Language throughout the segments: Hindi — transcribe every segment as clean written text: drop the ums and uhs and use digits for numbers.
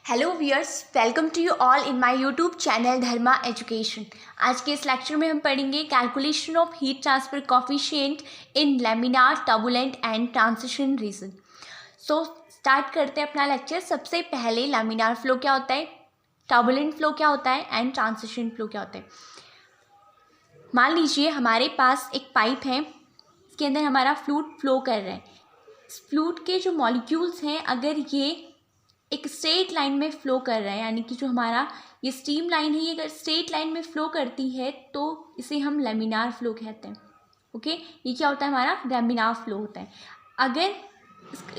Hello viewers, welcome to you all in my YouTube channel Dharma education. आज के इस लेक्चर में हम पढ़ेंगे calculation of heat transfer coefficient in laminar, turbulent and transition region. So start करते हैं अपना लेक्चर। सबसे पहले लैमिनार फ्लो क्या होता है, टर्बुलेंट फ्लो क्या होता है एंड ट्रांजिशन फ्लो क्या होता है। मान लीजिए हमारे पास एक पाइप है, इसके अंदर हमारा फ्लूइड फ्लो कर रहा है। इस फ्लूइड के जो मॉलिक्यूल्स हैं, अगर ये एक स्ट्रेट लाइन में फ़्लो कर रहा है, यानी कि जो हमारा ये स्टीम लाइन है, ये अगर स्ट्रेट लाइन में फ़्लो करती है तो इसे हम लैमिनार फ्लो कहते हैं। ओके, ये क्या होता है, हमारा लैमिनार फ्लो होता है। अगर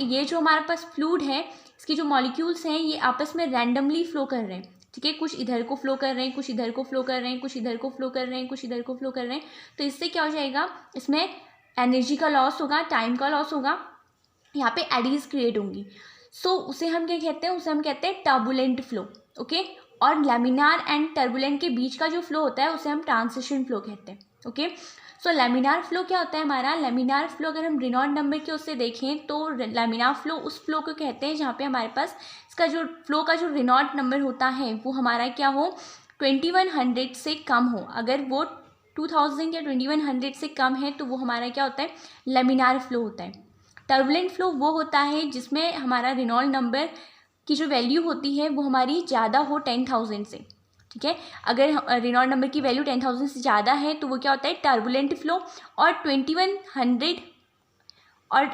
ये जो हमारे पास फ्लूइड है, इसके जो मॉलिक्यूल्स हैं ये आपस में रैंडमली फ़्लो कर रहे हैं, ठीक है। कुछ इधर को फ्लो कर रहे हैं, कुछ इधर को फ्लो कर रहे हैं, कुछ इधर को फ्लो कर रहे हैं, कुछ इधर को फ्लो कर रहे हैं। तो इससे क्या हो जाएगा, इसमें एनर्जी का लॉस होगा, टाइम का लॉस होगा, यहाँ पे एडीज क्रिएट होंगी। उसे हम क्या कहते हैं, उसे हम कहते हैं टर्बुलेंट फ्लो। ओके, और लैमिनार एंड टर्बुलेंट के बीच का जो फ्लो होता है उसे हम ट्रांजिशन फ्लो कहते हैं। ओके, लैमिनार फ्लो क्या होता है हमारा, लैमिनार फ्लो अगर हम रेनॉल्ट नंबर के उससे देखें तो लैमिनार फ्लो उस फ्लो को कहते हैं जहाँ पे हमारे पास इसका जो फ्लो का जो रेनॉल्ट नंबर होता है वो हमारा क्या हो, 2100 से कम हो। अगर वो 2000 या 2100 से कम है तो वो हमारा क्या होता है, लैमिनार फ्लो होता है। टर्बुलेंट फ्लो वो होता है जिसमें हमारा रेनॉल्ट नंबर की जो वैल्यू होती है वो हमारी ज़्यादा हो 10,000 से, ठीक है। अगर रेनॉल्ट नंबर की वैल्यू 10,000 से ज़्यादा है तो वो क्या होता है, टर्बुलेंट फ्लो। और 2100 और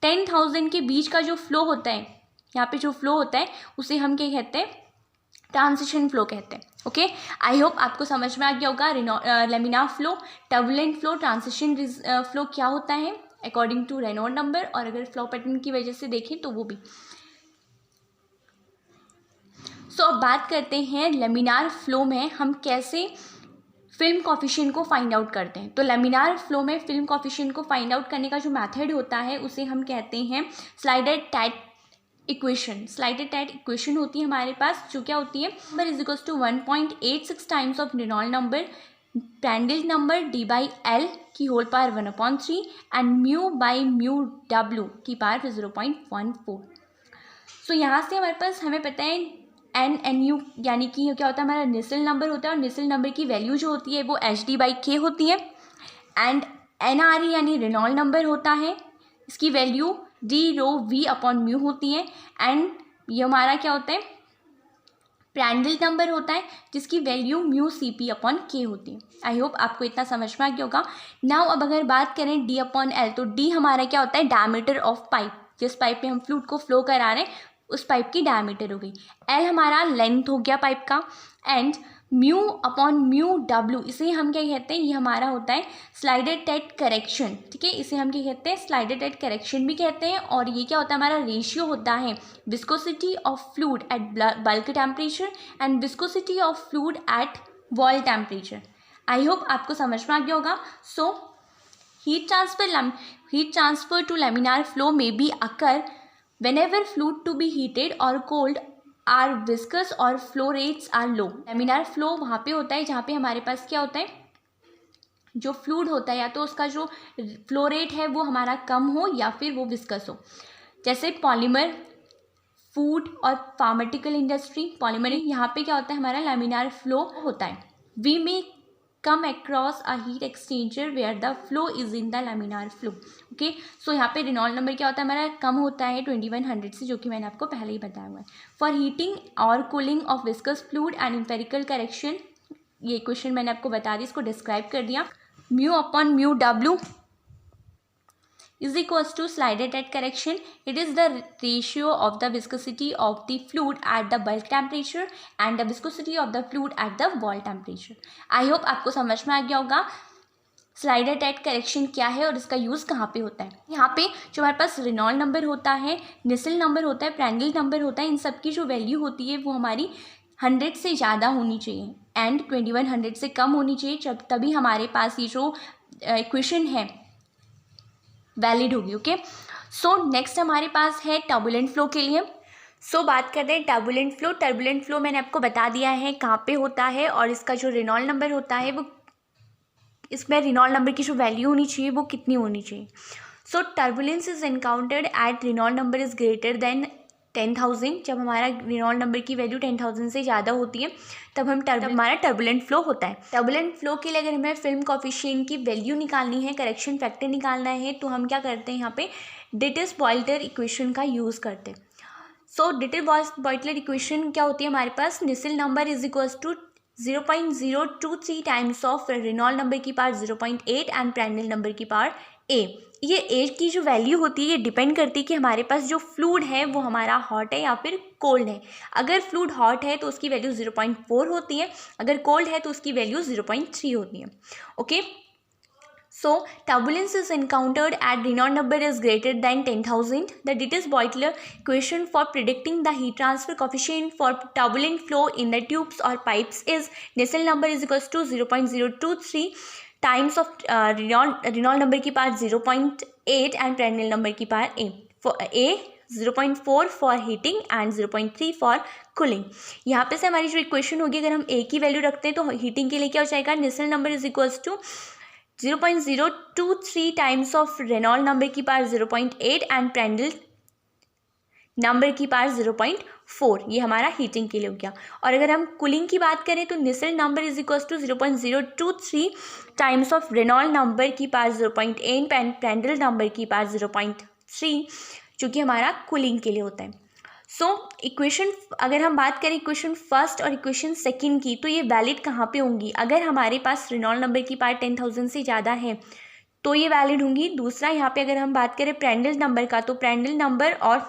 10,000 के बीच का जो फ्लो होता है, यहाँ पे जो फ्लो होता है उसे हम क्या कहते हैं, ट्रांजिशन फ्लो कहते हैं। ओके, आई होप आपको समझ में आ गया होगा laminar flow, turbulent flow, transition flow क्या होता है अकॉर्डिंग टू रेनॉल्ट नंबर, और अगर फ्लो पैटर्न की वजह से देखें तो वो भी। अब बात करते हैं लैमिनार फ्लो में हम कैसे फिल्म कोफिशिएंट को फाइंड आउट करते हैं। तो लैमिनार फ्लो में फिल्म कोफिशिएंट को फाइंड आउट करने का जो मेथड होता है उसे हम कहते हैं स्लाइडेड-टैट इक्वेशन। स्लाइडेड-टैट इक्वेशन होती है हमारे पास, जो क्या होती है, number is equals to 1.86 times of Reynold number, Prandtl number D by L की whole power 1/3 and mu by mu W की पावर 0.14। यहाँ से हमारे पास हमें पता है एन यू यानी कि क्या होता है, हमारा निसल नंबर होता है, और निसल नंबर की वैल्यू जो होती है वो HD/K होती है। एंड NRE यानी रेनॉल्ट नंबर होता है, इसकी वैल्यू d/ρV/μ होती है। एंड ये हमारा क्या होता है, प्रांड्ल नंबर होता है जिसकी वैल्यू μCp/K होती है। आई होप आपको इतना समझ में आ गया होगा। नाउ अब अगर बात करें D/L, तो D हमारा क्या होता है, डायमीटर ऑफ पाइप, जिस पाइप में हम फ्लूइड को फ्लो करा रहे हैं उस पाइप की डायमीटर हो गई। L हमारा लेंथ हो गया पाइप का। एंड μ/μw इसे हम क्या कहते हैं, ये हमारा होता है स्लाइडेड-टैट करेक्शन, ठीक है। इसे हम क्या कहते हैं, स्लाइडेड-टैट करेक्शन भी कहते हैं। और ये क्या होता है, हमारा रेशियो होता है viscosity of fluid at bulk temperature and viscosity of fluid at wall temperature. I hope आपको समझ में आ गया होगा। Heat transfer to laminar flow में be occur whenever fluid to be heated or cold are viscous or flow rates are low। Laminar flow वहाँ पे होता है जहाँ पे हमारे पास क्या होता है, जो फ्लूइड होता है या तो उसका जो फ्लो रेट है वो हमारा कम हो या फिर वो विस्कस हो। जैसे पॉलीमर, फूड और फार्मास्यूटिकल इंडस्ट्री। पॉलीमर यहाँ पे क्या होता है, हमारा लैमिनार फ्लो होता है। वी में come across a heat exchanger where the flow is in the laminar flow। Okay, यहाँ पे रेनॉल्ट नंबर क्या होता है, हमारा कम होता है 2100 से, जो कि मैंने आपको पहले ही बताया हुआ है। फॉर हीटिंग और cooling of viscous fluid and empirical correction, ये क्वेश्चन मैंने आपको बता दी, इसको डिस्क्राइब कर दिया। μ/μw is equals to slided-tête correction. It is the ratio of the viscosity of the fluid at the bulk temperature and the viscosity of the fluid at the wall temperature। I hope आपको समझ में आ गया होगा स्लाइडेड-टैट करेक्शन क्या है और इसका यूज़ कहाँ पे होता है। यहाँ पे जो हमारे पास रेनॉल्ट नंबर होता है, निसल नंबर होता है, प्रांड्ल नंबर होता है, इन सब की जो वैल्यू होती है वो हमारी 100 से ज़्यादा होनी चाहिए एंड 2100 से कम होनी चाहिए, जब तभी हमारे पास ये जो इक्वेशन है वैलिड होगी। ओके, नेक्स्ट हमारे पास है टर्बुलेंट फ्लो के लिए। बात करते हैं टर्बुलेंट फ्लो। टर्बुलेंट फ्लो मैंने आपको बता दिया है कहाँ पे होता है, और इसका जो रेनॉल्ट नंबर होता है वो, इसमें रेनॉल्ट नंबर की जो वैल्यू होनी चाहिए वो कितनी होनी चाहिए। Turbulence is encountered at Reynolds number is greater than 10,000, जब हमारा रेनॉल्ड नंबर की वैल्यू 10,000 से ज़्यादा होती है तब हमारा टर्बुलेंट फ्लो होता है। टर्बुलेंट फ्लो के लिए अगर हमें फिल्म कॉफिशिएंट की वैल्यू निकालनी है, करेक्शन फैक्टर निकालना है, तो हम क्या करते हैं यहाँ पे डिटस-बॉयलर इक्वेशन का यूज़ करते हैं। सो डिटस-बॉयलर इक्वेशन क्या होती है हमारे पास, Nusselt number is equals to 0.023 times of Reynold number की पावर 0.8 एंड प्रांड्ल नंबर की पावर ए। ये ए की जो वैल्यू होती है ये डिपेंड करती है कि हमारे पास जो फ्लूइड है वो हमारा हॉट है या फिर कोल्ड है। अगर फ्लूइड हॉट है तो उसकी वैल्यू 0.4 होती है, अगर कोल्ड है तो उसकी वैल्यू 0.3 होती है। Okay, so turbulence is encountered at Reynolds number is greater than 10,000. The Ditters-Boytler equation for predicting the heat transfer coefficient for turbulent flow in the tubes or pipes is Nusselt number is equals to 0.023 times of Reynolds number की पावर 0.8 and Prandtl number की power A. For A 0.4 for heating and 0.3 for cooling. यहाँ पे से हमारी जो इक्वेशन होगी, अगर हम A की वैल्यू रखते हैं तो हीटिंग के लिए क्या हो जाएगा, Nusselt number is equals to 0.023 times of Reynold number की पावर 0.8 एंड प्रांड्ल नंबर की पावर 0.4। ये हमारा हीटिंग के लिए हो गया। और अगर हम कूलिंग की बात करें तो Nusselt number is equals to 0.023 times of Reynold number की पावर 0.8 एंड प्रांड्ल नंबर की पावर 0.3, जो कि हमारा कूलिंग के लिए होता है। सो इक्वेशन अगर हम बात करें इक्वेशन फर्स्ट और इक्वेशन सेकंड की, तो ये वैलिड कहाँ पे होंगी, अगर हमारे पास रेनॉल्ड नंबर की पावर 10,000 से ज़्यादा है तो ये वैलिड होंगी। दूसरा यहाँ पे अगर हम बात करें प्रांड्ल नंबर का, तो प्रांड्ल नंबर और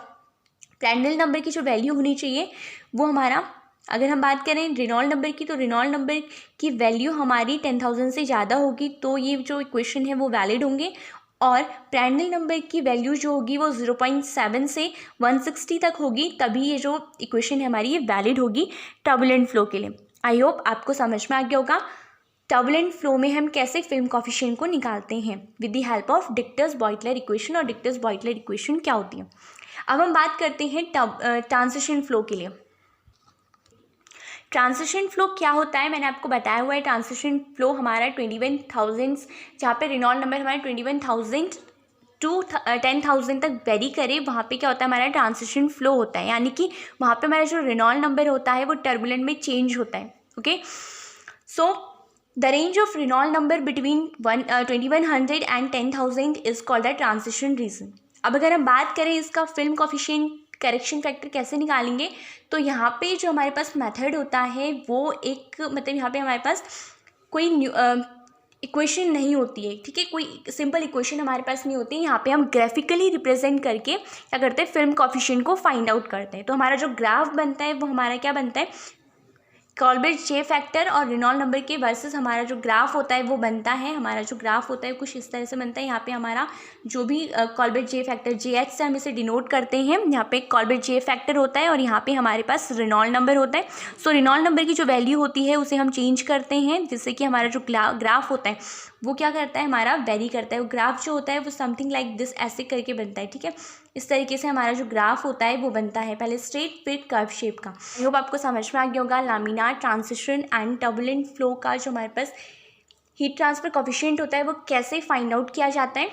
प्रांड्ल नंबर की जो वैल्यू होनी चाहिए वो हमारा, अगर हम बात करें रेनॉल्ड नंबर की, तो रेनॉल्ड नंबर की वैल्यू हमारी 10,000 से ज़्यादा होगी तो ये जो इक्वेशन है वो वैलिड होंगे। और प्रांड्ल नंबर की वैल्यू जो होगी वो 0.7 से 160 तक होगी, तभी ये जो इक्वेशन है हमारी ये वैलिड होगी टर्बुलेंट फ्लो के लिए। आई होप आपको समझ में आ गया होगा टर्बुलेंट फ्लो में हम कैसे फिल्म कॉफिशिएंट को निकालते हैं with the help of Dittus Boelter equation, और डिटस-बॉयटलर इक्वेशन क्या होती है। अब हम बात करते हैं ट्रांजिशन फ्लो के लिए। ट्रांजिशन फ्लो क्या होता है, मैंने आपको बताया हुआ है। ट्रांजिशन फ्लो हमारा 21,000, जहाँ पे रेनॉल्ड नंबर हमारा 21,000 टू 10,000 तक वेरी करे, वहाँ पे क्या होता है हमारा ट्रांजिशन फ्लो होता है, यानी कि वहाँ पे हमारा जो रेनॉल्ड नंबर होता है वो टर्बुलेंट में चेंज होता है। Okay, so the range of Reynold number between 2100 and 10,000 is called the transition region. अब अगर हम बात करें इसका फिल्म कॉफिशिएंट करेक्शन फैक्टर कैसे निकालेंगे, तो यहाँ पे जो हमारे पास मेथड होता है वो एक, मतलब यहाँ पे हमारे पास कोई इक्वेशन नहीं होती है, ठीक है, कोई सिंपल इक्वेशन हमारे पास नहीं होती है। यहाँ पे हम ग्राफिकली रिप्रेजेंट करके क्या करते हैं, फिल्म कॉफिशिएंट को फाइंड आउट करते हैं। तो हमारा जो ग्राफ बनता है वो हमारा क्या बनता है, कॉल्बर्ट जे फैक्टर और रेनॉल्ड नंबर के वर्सेस हमारा जो ग्राफ होता है वो बनता है। हमारा जो ग्राफ होता है कुछ इस तरह से बनता है। यहाँ पे हमारा जो भी कॉल्बर्ट जे फैक्टर JH से हम इसे डिनोट करते हैं। यहाँ पे कॉल्बर्ट जे फैक्टर होता है और यहाँ पे हमारे पास रेनॉल्ड नंबर होता है। सो रेनॉल्ड नंबर की जो वैल्यू होती है उसे हम चेंज करते हैं, जिससे कि हमारा जो ग्राफ होता है वो क्या करता है, हमारा वेरी करता है। वो ग्राफ जो होता है वो समथिंग लाइक दिस ऐसे करके बनता है, ठीक है। इस तरीके से हमारा जो ग्राफ होता है वो बनता है, पहले स्ट्रेट फिर कर्व शेप का। आई होप आपको समझ में आ गया होगा laminar, transition and turbulent flow का जो हमारे पास हीट ट्रांसफर कोफिशिएंट होता है वो कैसे फाइंड आउट किया जाता है।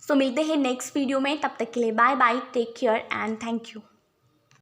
सो मिलते हैं नेक्स्ट वीडियो में, तब तक के लिए bye bye, take care and thank you.